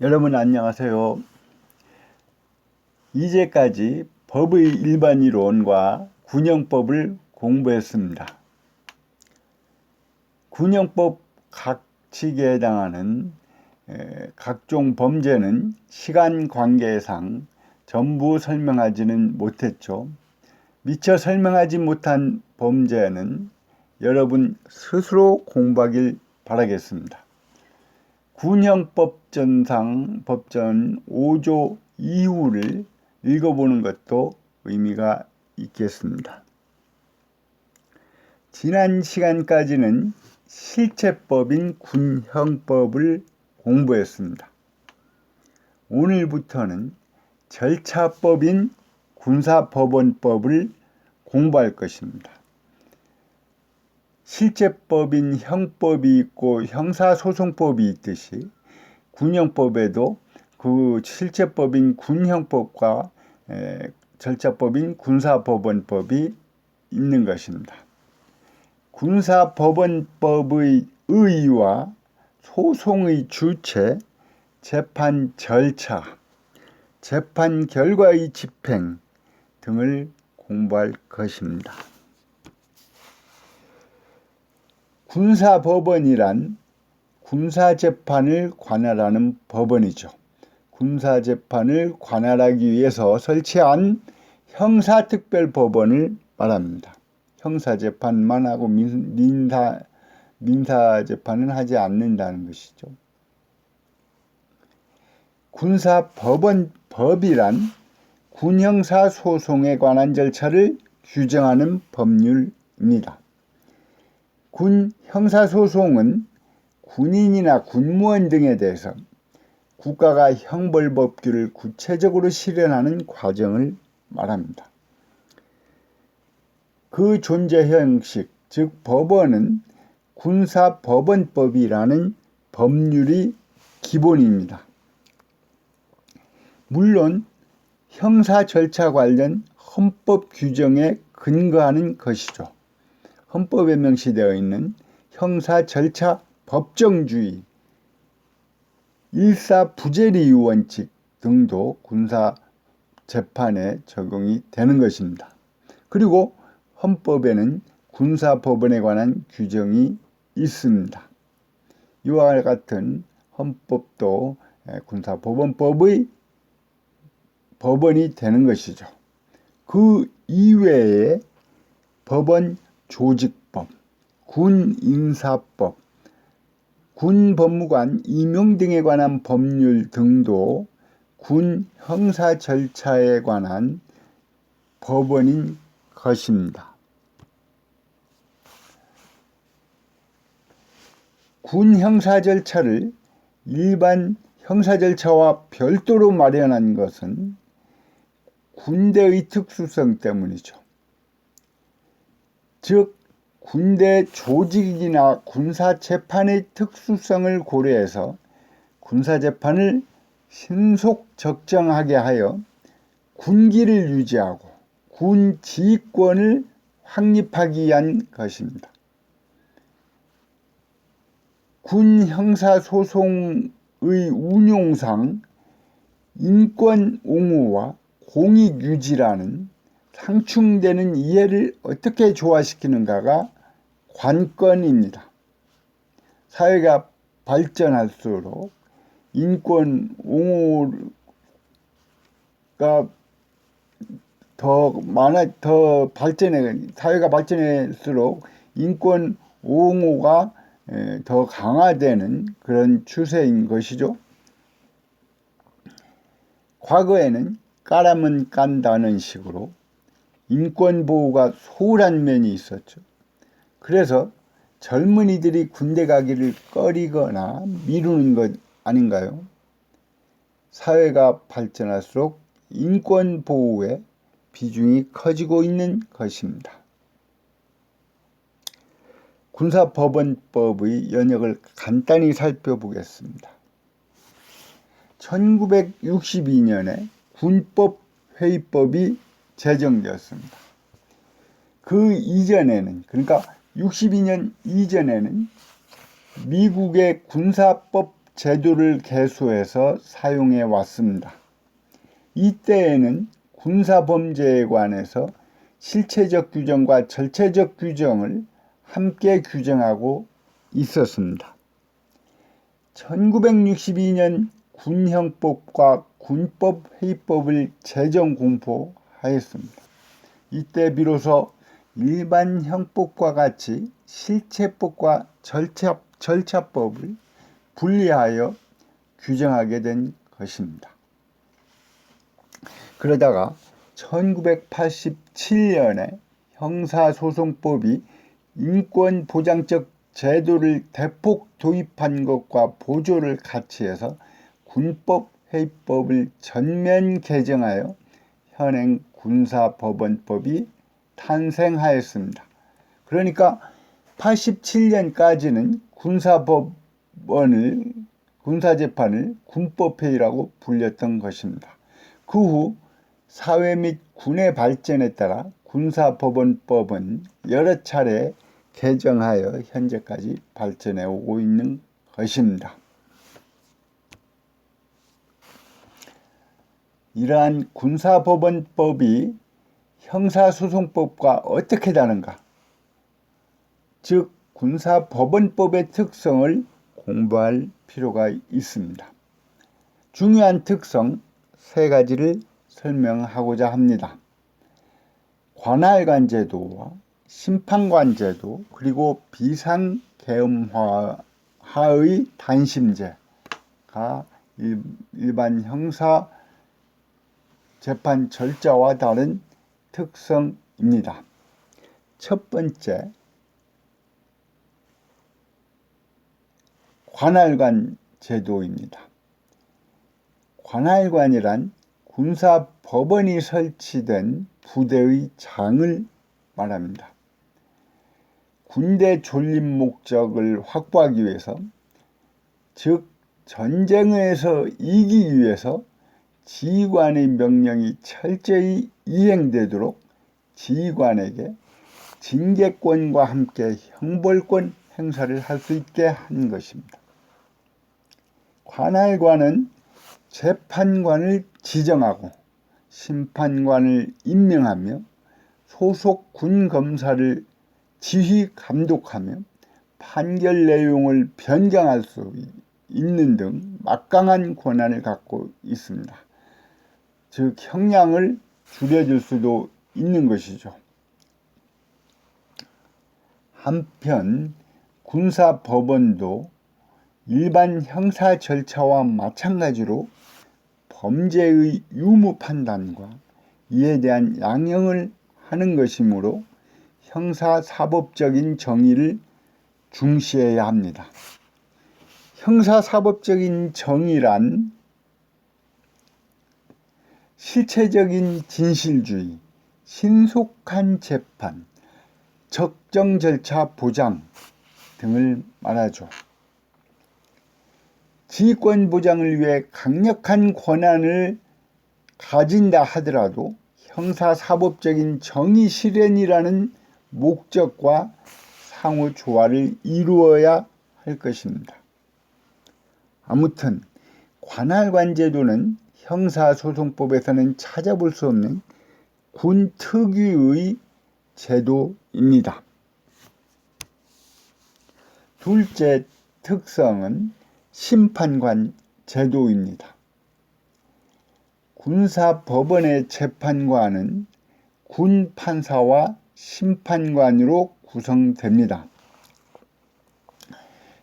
여러분 안녕하세요. 이제까지 법의 일반 이론과 군형법을 공부했습니다. 군형법 각 칙에 해당하는 각종 범죄는 시간 관계상 전부 설명하지는 못했죠. 미처 설명하지 못한 범죄는 여러분 스스로 공부하길 바라겠습니다. 군형법전상 법전 5조 이후를 읽어보는 것도 의미가 있겠습니다. 지난 시간까지는 실체법인 군형법을 공부했습니다. 오늘부터는 절차법인 군사법원법을 공부할 것입니다. 실체법인 형법이 있고 형사소송법이 있듯이 군형법에도 그 실체법인 군형법과 절차법인 군사법원법이 있는 것입니다. 군사법원법의 의의와 소송의 주체, 재판 절차, 재판 결과의 집행 등을 공부할 것입니다. 군사법원이란 군사재판을 관할하는 법원이죠. 군사재판을 관할하기 위해서 설치한 형사특별법원을 말합니다. 형사재판만 하고 민사재판은 하지 않는다는 것이죠. 군사법원법이란 군형사소송에 관한 절차를 규정하는 법률입니다. 군 형사소송은 군인이나 군무원 등에 대해서 국가가 형벌법규를 구체적으로 실현하는 과정을 말합니다. 그 존재 형식, 즉 법원은 군사법원법이라는 법률이 기본입니다. 물론 형사 절차 관련 헌법 규정에 근거하는 것이죠. 헌법에 명시되어 있는 형사 절차 법정주의, 일사부재리 원칙 등도 군사 재판에 적용이 되는 것입니다. 그리고 헌법에는 군사법원에 관한 규정이 있습니다. 이와 같은 헌법도 군사법원법의 법원이 되는 것이죠. 그 이외에 법원 조직법, 군인사법, 군법무관 임용 등에 관한 법률 등도 군 형사 절차에 관한 법원인 것입니다. 군 형사 절차를 일반 형사 절차와 별도로 마련한 것은 군대의 특수성 때문이죠. 즉 군대 조직이나 군사재판의 특수성을 고려해서 군사재판을 신속 적정하게 하여 군기를 유지하고 군 지휘권을 확립하기 위한 것입니다. 군 형사소송의 운용상 인권 옹호와 공익 유지라는 상충되는 이해를 어떻게 조화시키는가가 관건입니다. 사회가 발전할수록 인권 옹호가 사회가 발전할수록 인권 옹호가 더 강화되는 그런 추세인 것이죠. 과거에는 까라면 깐다는 식으로 인권보호가 소홀한 면이 있었죠. 그래서 젊은이들이 군대 가기를 꺼리거나 미루는 것 아닌가요? 사회가 발전할수록 인권보호에 비중이 커지고 있는 것입니다. 군사법원법의 연역을 간단히 살펴보겠습니다. 1962년에 군법회의법이 제정되었습니다. 그 이전에는, 그러니까 62년 이전에는 미국의 군사법 제도를 개수해서 사용해 왔습니다. 이때에는 군사범죄에 관해서 실체적 규정과 절체적 규정을 함께 규정하고 있었습니다. 1962년 군형법과 군법회의법을 제정 공포하였습니다. 이때 비로소 일반 형법과 같이 실체법과 절차법을 분리하여 규정하게 된 것입니다. 그러다가 1987년에 형사소송법이 인권보장적 제도를 대폭 도입한 것과 보조를 같이 해서 군법회의법을 전면 개정하여 현행 군사법원법이 탄생하였습니다. 그러니까 87년까지는 군사재판을 군법회의라고 불렸던 것입니다. 그 후 사회 및 군의 발전에 따라 군사법원법은 여러 차례 개정하여 현재까지 발전해 오고 있는 것입니다. 이러한 군사법원법이 형사소송법과 어떻게 다른가? 즉 군사법원법의 특성을 공부할 필요가 있습니다. 중요한 특성 3가지를 설명하고자 합니다. 관할관제도와 심판관제도 그리고 비상계엄하의 단심제가 일반 형사 재판 절차와 다른 특성입니다. 첫 번째, 관할관 제도입니다. 관할관이란 군사법원이 설치된 부대의 장을 말합니다. 군대 존립 목적을 확보하기 위해서, 즉 전쟁에서 이기기 위해서 지휘관의 명령이 철저히 이행되도록 지휘관에게 징계권과 함께 형벌권 행사를 할 수 있게 한 것입니다. 관할관은 재판관을 지정하고 심판관을 임명하며 소속 군검사를 지휘 감독하며 판결 내용을 변경할 수 있는 등 막강한 권한을 갖고 있습니다. 즉 형량을 줄여줄 수도 있는 것이죠. 한편 군사법원도 일반 형사 절차와 마찬가지로 범죄의 유무 판단과 이에 대한 양형을 하는 것이므로 형사사법적인 정의를 중시해야 합니다. 형사사법적인 정의란 실체적인 진실주의, 신속한 재판, 적정 절차 보장 등을 말하죠. 지휘권 보장을 위해 강력한 권한을 가진다 하더라도 형사사법적인 정의 실현이라는 목적과 상호 조화를 이루어야 할 것입니다. 아무튼 관할관 제도는 형사소송법에서는 찾아볼 수 없는 군 특유의 제도입니다. 둘째 특성은 심판관 제도입니다. 군사법원의 재판관은 군 판사와 심판관으로 구성됩니다.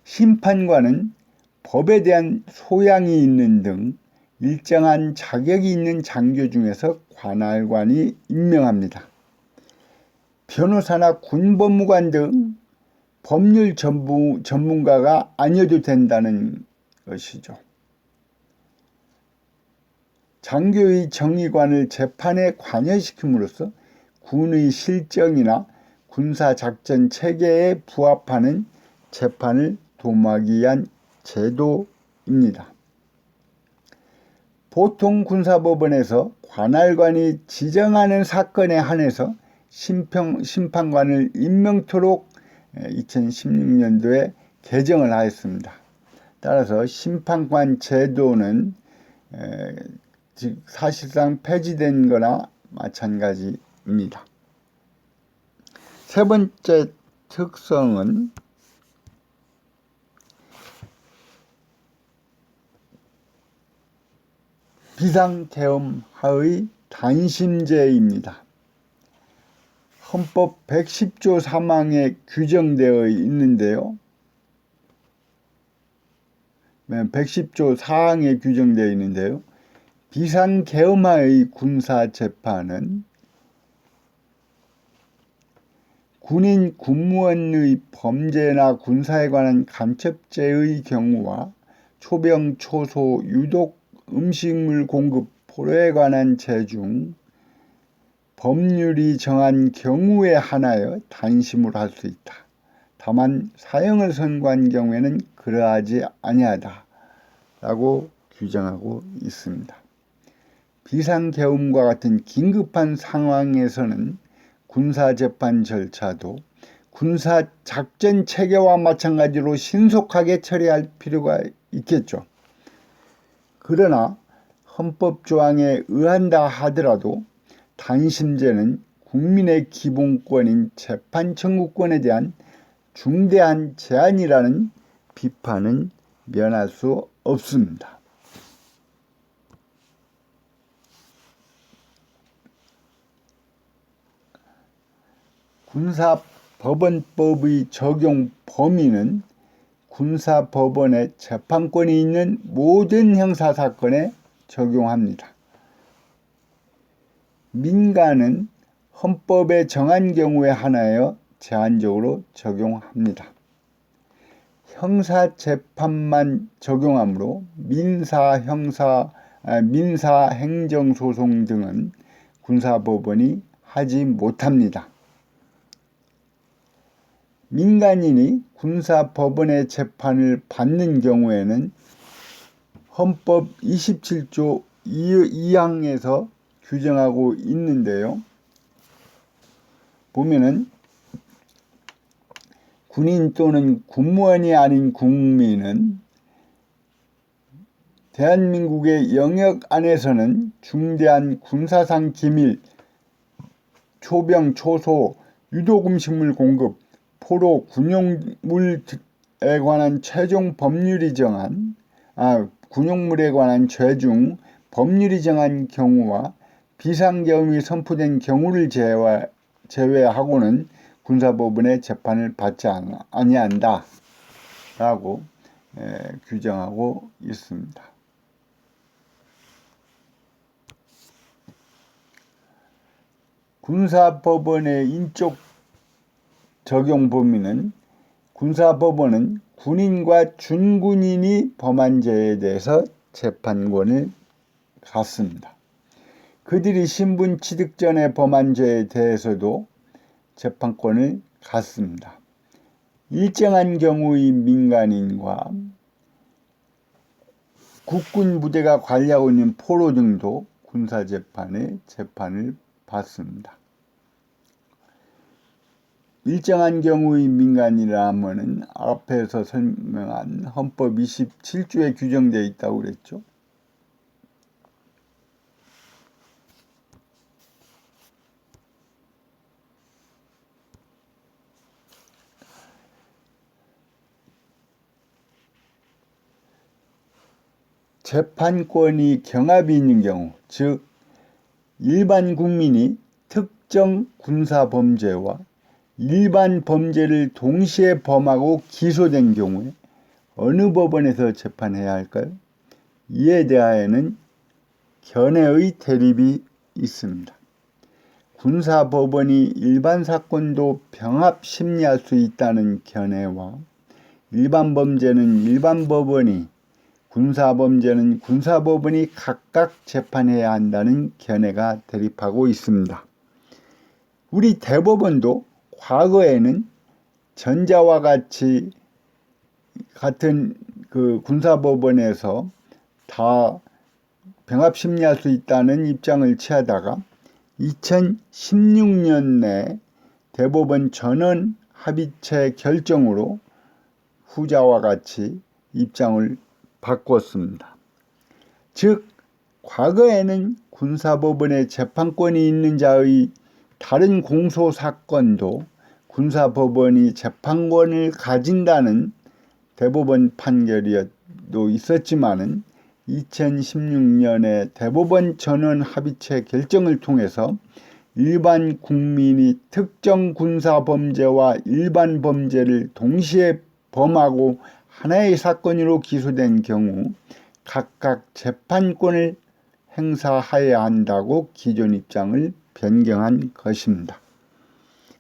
심판관은 법에 대한 소양이 있는 등 일정한 자격이 있는 장교 중에서 관할관이 임명합니다. 변호사나 군법무관 등 법률 전문가가 아니어도 된다는 것이죠. 장교의 정의관을 재판에 관여시킴으로써 군의 실정이나 군사작전 체계에 부합하는 재판을 도모하기 위한 제도입니다. 보통 군사법원에서 관할관이 지정하는 사건에 한해서 심판관을 임명토록 2016년도에 개정을 하였습니다. 따라서 심판관 제도는 즉 사실상 폐지된 거나 마찬가지입니다. 세 번째 특성은 비상계엄하의 단심제입니다. 헌법 110조 3항에 규정되어 있는데요. 110조 4항에 규정되어 있는데요. 비상계엄하의 군사재판은 군인 군무원의 범죄나 군사에 관한 간첩죄의 경우와 초병, 초소, 유독, 음식물 공급, 포로에 관한 죄 중 법률이 정한 경우에 한하여 단심으로 할 수 있다. 다만 사형을 선고한 경우에는 그러하지 아니하다 라고 규정하고 있습니다. 비상계엄과 같은 긴급한 상황에서는 군사재판 절차도 군사작전 체계와 마찬가지로 신속하게 처리할 필요가 있겠죠. 그러나 헌법조항에 의한다 하더라도 단심제는 국민의 기본권인 재판 청구권에 대한 중대한 제한이라는 비판은 면할 수 없습니다. 군사법원법의 적용 범위는 군사법원의 재판권이 있는 모든 형사사건에 적용합니다. 민간은 헌법에 정한 경우에 한하여 제한적으로 적용합니다. 형사재판만 적용하므로 민사, 행정소송 등은 군사법원이 하지 못합니다. 민간인이 군사법원의 재판을 받는 경우에는 헌법 27조 2항에서 규정하고 있는데요. 보면은 군인 또는 군무원이 아닌 국민은 대한민국의 영역 안에서는 중대한 군사상 기밀, 초병, 초소, 유독음식물 공급, 포로, 군용물에 관한 최종 법률이 정한 군용물에 관한 죄 중 법률이 정한 경우와 비상계엄이 선포된 경우를 제외하고는 군사법원의 재판을 받지 아니한다 라고 규정하고 있습니다. 군사법원의 인적 적용 범위는 군사법원은 군인과 준군인이 범한 죄에 대해서 재판권을 갖습니다. 그들이 신분 취득 전에 범한 죄에 대해서도 재판권을 갖습니다. 일정한 경우의 민간인과 국군 부대가 관리하고 있는 포로 등도 군사재판에 재판을 받습니다. 일정한 경우의 민간이라면은 앞에서 설명한 헌법 27조에 규정되어 있다고 그랬죠. 재판권이 경합이 있는 경우, 즉 일반 국민이 특정 군사범죄와 일반 범죄를 동시에 범하고 기소된 경우에 어느 법원에서 재판해야 할까요? 이에 대하여는 견해의 대립이 있습니다. 군사법원이 일반 사건도 병합 심리할 수 있다는 견해와 일반 범죄는 일반 법원이, 군사범죄는 군사법원이 각각 재판해야 한다는 견해가 대립하고 있습니다. 우리 대법원도 과거에는 전자와 같은 그 군사법원에서 다 병합 심리할 수 있다는 입장을 취하다가 2016년에 대법원 전원 합의체 결정으로 후자와 같이 입장을 바꿨습니다. 즉 과거에는 군사법원에 재판권이 있는 자의 다른 공소사건도 군사법원이 재판권을 가진다는 대법원 판결도 있었지만은 2016년에 대법원 전원 합의체 결정을 통해서 일반 국민이 특정 군사범죄와 일반 범죄를 동시에 범하고 하나의 사건으로 기소된 경우 각각 재판권을 행사해야 한다고 기존 입장을 변경한 것입니다.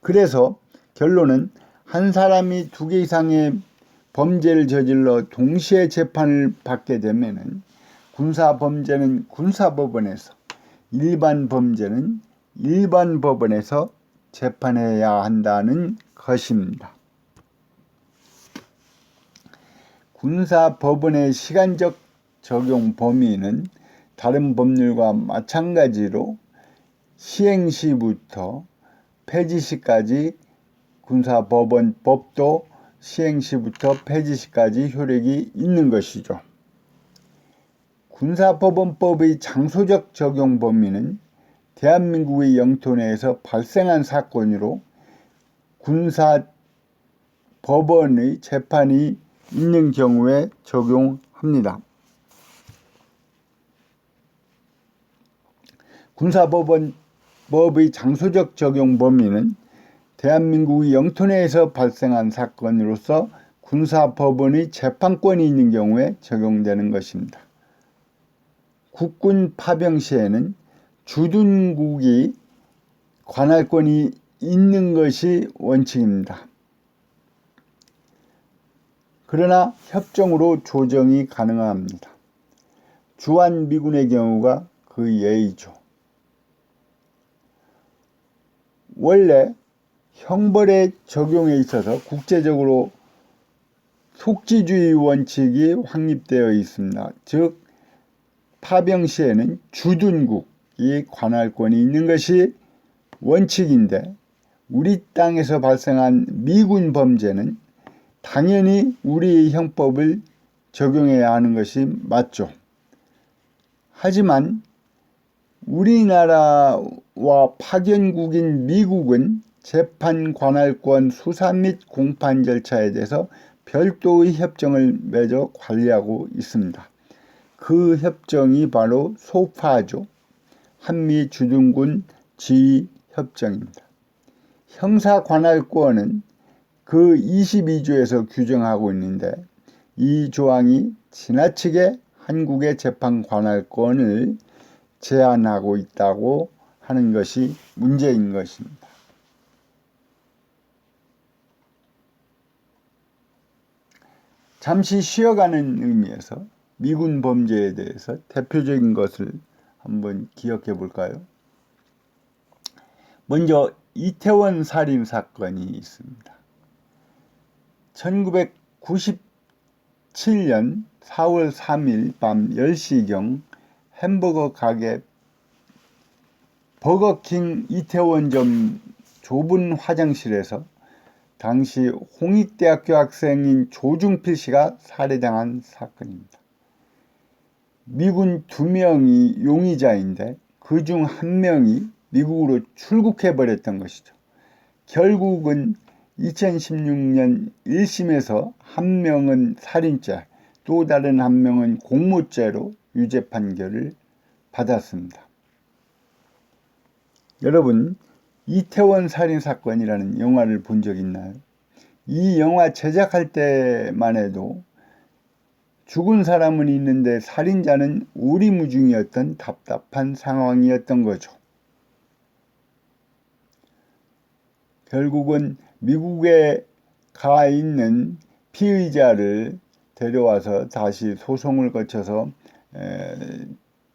그래서 결론은 한 사람이 2개 이상의 범죄를 저질러 동시에 재판을 받게 되면은 군사범죄는 군사법원에서, 일반 범죄는 일반 법원에서 재판해야 한다는 것입니다. 군사법원의 시간적 적용 범위는 다른 법률과 마찬가지로 시행시부터 폐지시까지 군사법원법도 시행시부터 폐지시까지 효력이 있는 것이죠. 군사법원법의 장소적 적용 범위는 대한민국의 영토 내에서 발생한 사건으로 군사법원의 재판이 있는 경우에 적용합니다. 군사법원법의 장소적 적용 범위는 대한민국의 영토 내에서 발생한 사건으로서 군사법원의 재판권이 있는 경우에 적용되는 것입니다. 국군 파병 시에는 주둔국이 관할권이 있는 것이 원칙입니다. 그러나 협정으로 조정이 가능합니다. 주한미군의 경우가 그 예이죠. 원래 형벌의 적용에 있어서 국제적으로 속지주의 원칙이 확립되어 있습니다. 즉 파병 시에는 주둔국이 관할권이 있는 것이 원칙인데 우리 땅에서 발생한 미군 범죄는 당연히 우리의 형법을 적용해야 하는 것이 맞죠. 하지만 우리나라와 파견국인 미국은 재판 관할권 수사 및 공판 절차에 대해서 별도의 협정을 맺어 관리하고 있습니다. 그 협정이 바로 소파죠. 한미 주둔군 지휘 협정입니다. 형사 관할권은 그 22조에서 규정하고 있는데 이 조항이 지나치게 한국의 재판 관할권을 제한하고 있다고 하는 것이 문제인 것입니다. 잠시 쉬어가는 의미에서 미군 범죄에 대해서 대표적인 것을 한번 기억해 볼까요? 먼저 이태원 살인 사건이 있습니다. 1997년 4월 3일 밤 10시경 햄버거 가게 버거킹 이태원점 좁은 화장실에서 당시 홍익대학교 학생인 조중필 씨가 살해당한 사건입니다. 미군 2명이 용의자인데 그중 1명이 미국으로 출국해버렸던 것이죠. 결국은 2016년 1심에서 1명은 살인죄, 또 다른 1명은 공모죄로 유죄 판결을 받았습니다. 여러분, 이태원 살인사건이라는 영화를 본 적 있나요? 이 영화 제작할 때만 해도 죽은 사람은 있는데 살인자는 오리무중이었던 답답한 상황이었던 거죠. 결국은 미국에 가 있는 피의자를 데려와서 다시 소송을 거쳐서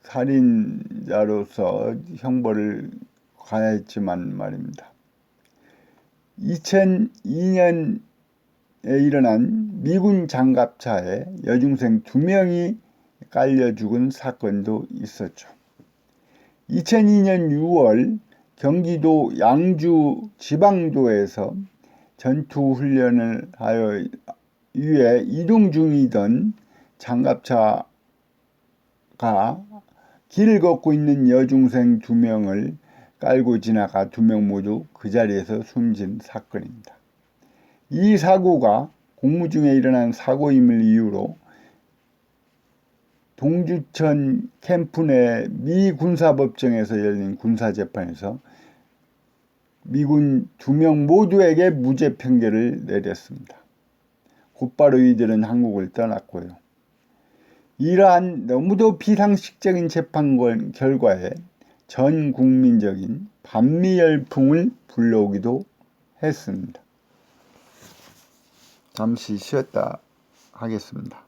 살인자로서 형벌을 가했지만 말입니다. 2002년에 일어난 미군 장갑차에 여중생 2명이 깔려 죽은 사건도 있었죠. 2002년 6월 경기도 양주 지방도에서 전투훈련을 하여 위에 이동 중이던 장갑차가 길을 걷고 있는 여중생 2명을 깔고 지나가 2명 모두 그 자리에서 숨진 사건입니다. 이 사고가 공무 중에 일어난 사고임을 이유로 동주천 캠프 내 미 군사법정에서 열린 군사재판에서 미군 2명 모두에게 무죄 판결을 내렸습니다. 곧바로 이들은 한국을 떠났고요. 이러한 너무도 비상식적인 재판 결과에 전 국민적인 반미 열풍을 불러오기도 했습니다. 잠시 쉬었다 하겠습니다.